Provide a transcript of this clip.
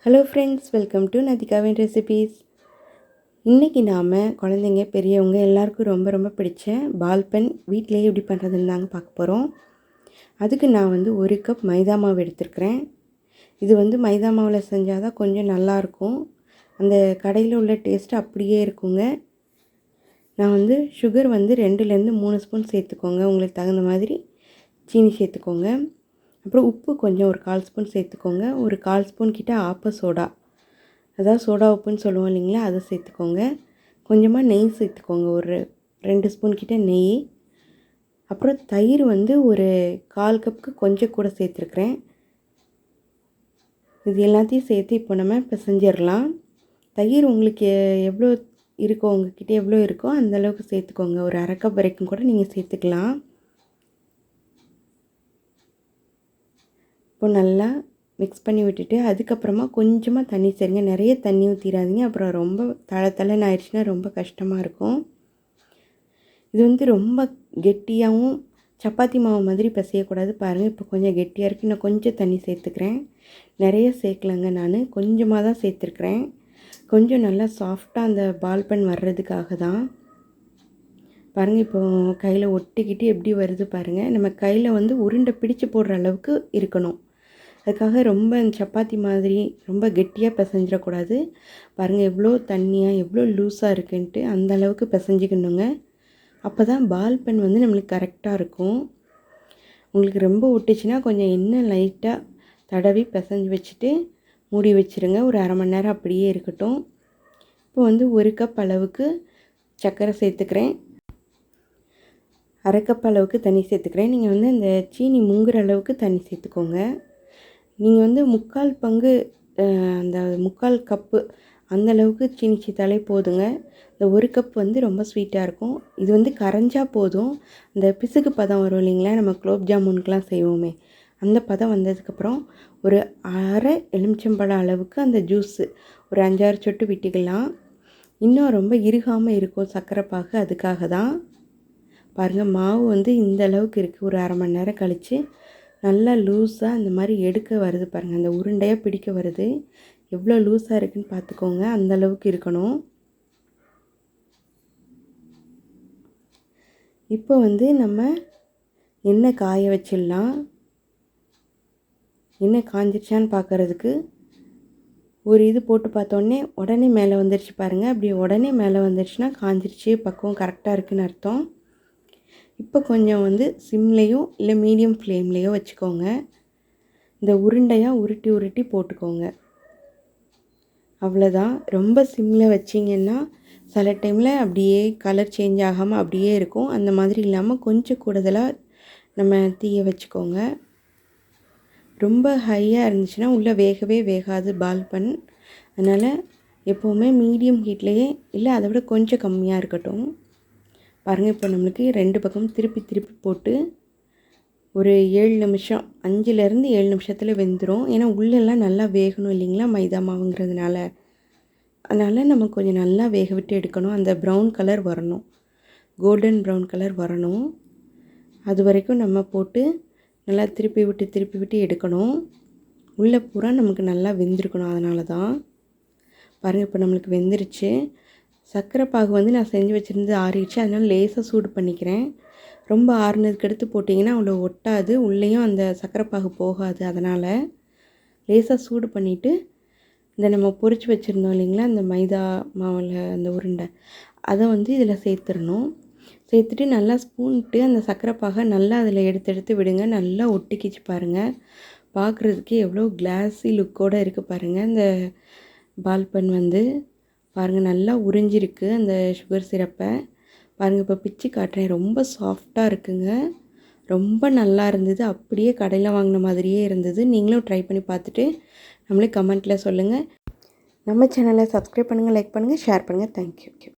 Hello friends, welcome to Nathikavin recipes. இன்றைக்கி நாம் குழந்தைங்க பெரியவங்க எல்லாருக்கும் ரொம்ப ரொம்ப பிடிச்ச பால் பென் வீட்டிலேயே எப்படி பண்ணுறதுன்னு தாங்க பார்க்க போகிறோம். அதுக்கு நான் 1 கப் மைதா மாவு எடுத்துருக்கிறேன். இது மைதா மாவில் செஞ்சால் தான் கொஞ்சம் நல்லாயிருக்கும். அந்த கடையில் உள்ள டேஸ்ட்டு அப்படியே இருக்குங்க. நான் சுகர் 2லேருந்து 3 ஸ்பூன் சேர்த்துக்கோங்க. உங்களுக்கு தகுந்த மாதிரி சீனி சேர்த்துக்கோங்க. அப்புறம் உப்பு கொஞ்சம் ஒரு 1/4 ஸ்பூன் சேர்த்துக்கோங்க. ஒரு 1/4 ஸ்பூன் கிட்ட ஆப்ப சோடா, அதாவது சோடா உப்புன்னு சொல்லுவோம் இல்லைங்களா, அதை சேர்த்துக்கோங்க. கொஞ்சமாக நெய் சேர்த்துக்கோங்க, ஒரு 2 ஸ்பூன் கிட்ட நெய். அப்புறம் தயிர் ஒரு 1/4 கப்புக்கு கொஞ்சம் கூட சேர்த்துருக்குறேன். இது எல்லாத்தையும் சேர்த்து இப்போ நம்ம பிசைஞ்சிடலாம். தயிர் உங்களுக்கு எவ்வளோ இருக்கோ, உங்கள்கிட்ட எவ்வளோ இருக்கோ அந்தளவுக்கு சேர்த்துக்கோங்க. ஒரு 1/2 கப் வரைக்கும் கூட நீங்கள் சேர்த்துக்கலாம். இப்போ நல்லா மிக்ஸ் பண்ணி விட்டுட்டு அதுக்கப்புறமா கொஞ்சமாக தண்ணி சேருங்க. நிறைய தண்ணி ஊற்றிடாதீங்க, அப்புறம் ரொம்ப தளன்னு ஆயிடுச்சுன்னா ரொம்ப கஷ்டமாக இருக்கும். இது ரொம்ப கெட்டியாகவும் சப்பாத்தி மாவு மாதிரி பிசையக்கூடாது. பாருங்கள், இப்போ கொஞ்சம் கெட்டியாக இருக்குது. நான் கொஞ்சம் தண்ணி சேர்த்துக்கிறேன். நிறைய சேர்க்கலங்க, நான் கொஞ்சமாக தான் சேர்த்துருக்குறேன். கொஞ்சம் நல்லா சாஃப்டாக அந்த பால் பென் வர்றதுக்காக தான். பாருங்கள், இப்போ கையில் ஒட்டிக்கிட்டு எப்படி வருது பாருங்கள். நம்ம கையில் உருண்டை பிடிச்சு போடுற அளவுக்கு இருக்கணும். அதுக்காக ரொம்ப சப்பாத்தி மாதிரி ரொம்ப கெட்டியாக பிசைஞ்சிடக்கூடாது. பாருங்கள் எவ்வளோ தண்ணியாக எவ்வளோ லூஸாக இருக்குன்ட்டு, அந்த அளவுக்கு பிசைஞ்சிக்கணுங்க. அப்போ தான் பால் பென் நம்மளுக்கு கரெக்டாக இருக்கும். உங்களுக்கு ரொம்ப ஒட்டுச்சுன்னா கொஞ்சம் எண்ணெய் லைட்டாக தடவி பிசைஞ்சு வச்சுட்டு மூடி வச்சுருங்க. ஒரு 1/2 மணி நேரம் அப்படியே இருக்கட்டும். இப்போ 1 கப் அளவுக்கு சர்க்கரை சேர்த்துக்கிறேன். 1/2 கப் அளவுக்கு தண்ணி சேர்த்துக்கிறேன். நீங்கள் இந்த சீனி முங்குற அளவுக்கு தண்ணி சேர்த்துக்கோங்க. நீங்கள் 3/4 பங்கு, அந்த 3/4 கப்பு அந்தளவுக்கு சீனி சேர்த்தாலே போதுங்க. இந்த 1 கப் ரொம்ப ஸ்வீட்டாக இருக்கும். இது கரைஞ்சா போதும். அந்த பிசுக்கு பதம் வரும் இல்லைங்களா, நம்ம குலோப் ஜாமுனுக்கெலாம் செய்வோமே, அந்த பதம் வந்ததுக்கப்புறம் ஒரு அரை எலுமிச்சம்பழம் அளவுக்கு அந்த ஜூஸு ஒரு 5-6 சொட்டு விட்டுக்கலாம். இன்னும் ரொம்ப இறுகாமல் இருக்கும் சர்க்கரை பாகு, அதுக்காக தான். பாருங்கள், மாவு இந்த அளவுக்கு இருக்குது. ஒரு 1/2 மணி நேரம் கழித்து நல்லா லூஸாக இந்த மாதிரி எடுக்க வருது பாருங்கள். அந்த உருண்டையாக பிடிக்க வருது. எவ்வளோ லூஸாக இருக்குதுன்னு பார்த்துக்கோங்க. அந்தளவுக்கு இருக்கணும். இப்போ நம்ம எண்ணெய் காய வச்சிடலாம். எண்ணெய் காஞ்சிருச்சான்னு பார்க்குறதுக்கு ஒரு இது போட்டு பார்த்தோன்னே உடனே மேலே வந்துருச்சு பாருங்கள். அப்படி உடனே மேலே வந்துருச்சுன்னா காஞ்சிருச்சு, பக்குவம் கரெக்டாக இருக்குதுன்னு அர்த்தம். இப்போ கொஞ்சம் சிம்லேயோ இல்லை மீடியம் ஃப்ளேம்லேயோ வச்சுக்கோங்க. இந்த உருண்டையாக உருட்டி உருட்டி போட்டுக்கோங்க. அவ்வளோதான். ரொம்ப சிம்மில் வச்சிங்கன்னா சில டைமில் அப்படியே கலர் சேஞ்ச் ஆகாமல் அப்படியே இருக்கும். அந்த மாதிரி இல்லாமல் கொஞ்சம் கூடுதலாக நம்ம தீயை வச்சுக்கோங்க. ரொம்ப ஹையாக இருந்துச்சுன்னா உள்ளே வேகவே வேகாது பால் பென். அதனால் எப்போவுமே மீடியம் ஹீட்லேயே, இல்லை அதை விட கொஞ்சம் கம்மியாக இருக்கட்டும். பாருங்கள், இப்போ நம்மளுக்கு 2 பக்கம் திருப்பி திருப்பி போட்டு ஒரு 7 நிமிஷம், 5லேருந்து 7 நிமிஷத்தில் வெந்துடும். ஏன்னா உள்ளெல்லாம் நல்லா வேகணும் இல்லைங்களா, மைதா மாவுங்கிறதுனால. அதனால் நம்ம கொஞ்சம் நல்லா வேக விட்டு எடுக்கணும். அந்த ப்ரௌன் கலர் வரணும், கோல்டன் ப்ரௌன் கலர் வரணும். அது வரைக்கும் நம்ம போட்டு நல்லா திருப்பி விட்டு எடுக்கணும். உள்ளே பூரா நமக்கு நல்லா வெந்திருக்கணும். அதனால தான். பாருங்கள், இப்போ நம்மளுக்கு வெந்துருச்சு. சர்க்கரை பாகு நான் செஞ்சு வச்சுருந்து ஆறிடுச்சு. அதனால் லேசாக சூடு பண்ணிக்கிறேன். ரொம்ப ஆறுனதுக்கு எடுத்து போட்டிங்கன்னா அவ்வளோ ஒட்டாது, உள்ளேயும் அந்த சர்க்கரை பாகு போகாது. அதனால் லேசாக சூடு பண்ணிவிட்டு இந்த நம்ம பொரிச்சு வச்சுருந்தோம் இல்லைங்களா, அந்த மைதா மாவில் அந்த உருண்டை, அதை இதில் சேர்த்துடணும். சேர்த்துட்டு நல்லா ஸ்பூன்ட்டு அந்த சர்க்கரை பாகை நல்லா அதில் எடுத்து விடுங்க. நல்லா ஒட்டிக்கிச்சு பாருங்கள். பார்க்குறதுக்கே எவ்வளோ கிளாஸி லுக்கோடு இருக்குது பாருங்கள். இந்த பால் பென் பாருங்கள் நல்லா உறிஞ்சிருக்கு அந்த சுகர் சிரப்பை. பாருங்கள், இப்போ பிச்சு காட்டுறேன். ரொம்ப சாஃப்டாக இருக்குங்க. ரொம்ப நல்லா இருந்தது. அப்படியே கடையில் வாங்கின மாதிரியே இருந்தது. நீங்களும் ட்ரை பண்ணி பார்த்துட்டு நம்மளே கமெண்ட்டில் சொல்லுங்கள். நம்ம சேனலை சப்ஸ்கிரைப் பண்ணுங்கள், லைக் பண்ணுங்கள், ஷேர் பண்ணுங்கள். தேங்க்யூ.